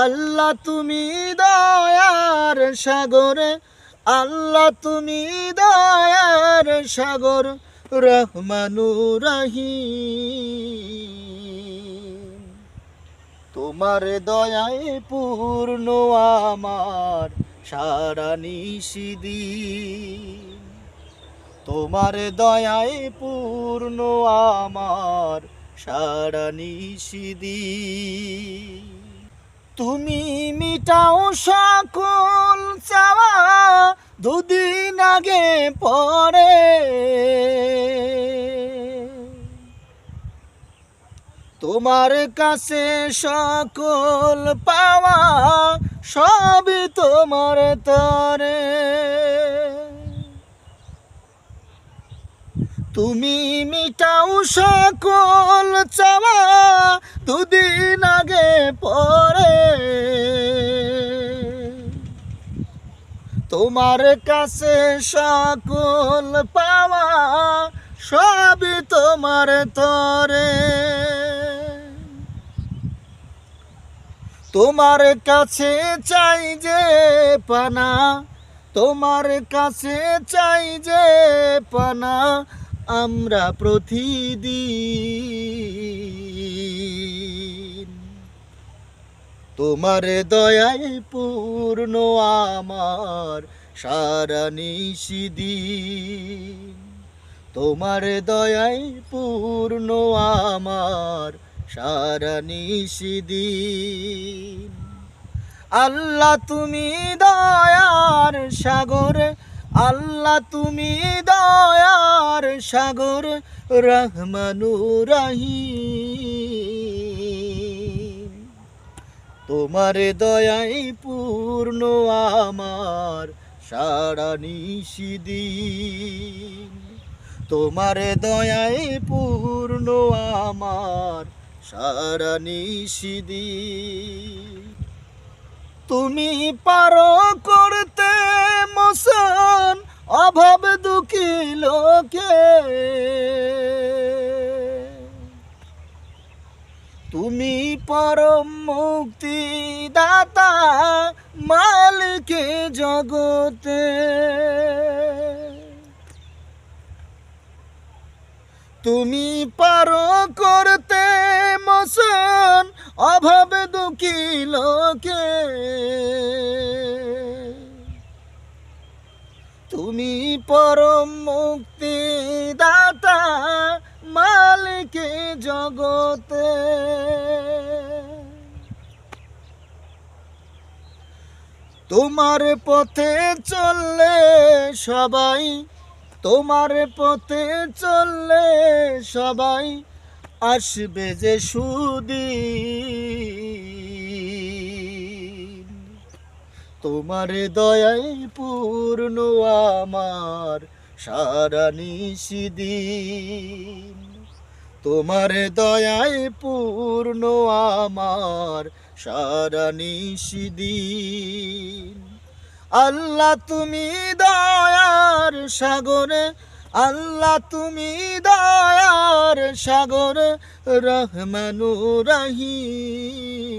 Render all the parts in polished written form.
আল্লাহ তুমি দয়ার সাগর, আল্লাহ তুমি দয়ার সাগর, রহমানুর রহিম। তোমার দয়ায় পূর্ণ আমার সারা নিশিদিন, তোমার দয়ায় পূর্ণ আমার সারা নিশিদিন। তুমি মিটাও সকল চাওয়া দুদিন আগে পরে, তোমার কাছে সকল পাওয়া সবই তোমার তরে। তুমি মিটাও সকল চাওয়া দুদিন আগে পরে, তোমার কাছে সকল পাওয়া সবই তোমার তরে। তোমার কাছে চাই যে পানা, তোমার কাছে চাই যে পানা আমরা প্রতিদিন। তোমার দয়ায় পূর্ণ আমার সারা নিশিদিন, তোমার দয়ায় পূর্ণ আমার সারা নিশিদিন। আল্লাহ তুমি দয়ার সাগর, আল্লাহ তুমি দয়ার সাগর, রহমানুর রহিম। তোমার দয়ায় পূর্ণ আমার সারা নিশিদিন, তোমার দয়ায় পূর্ণ আমার সারা নিশিদিন। তুমি পারো করতে মোচন অভাব দুঃখী লোকে, তুমি পরম মুক্তি দাতা মালিকে জগতে। তুমি পারো করতে মোচন অভাব দুঃখী লোকে, তুমি পরম মুক্তি দাতা মালিকে জগতে। তোমার পথে চললে সবাই, তোমার পথে চললে সবাই আসবে যে সুদিন। তোমার দয়ায় পূর্ণ আমার সারা নিশিদিন, তোমার দয়ায় পূর্ণ আমার সারা নিশিদিন। আল্লাহ তুমি দয়ার সাগর, আল্লাহ তুমি দয়ার সাগর, রহমানুর রহিম।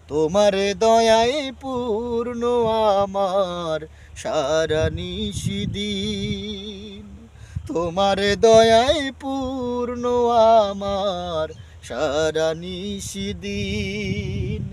তোমার দয়ায় পূর্ণ আমার সারা নিশিদিন, তোমার দয়ায় পূর্ণ আমার সারা নিশিদিন।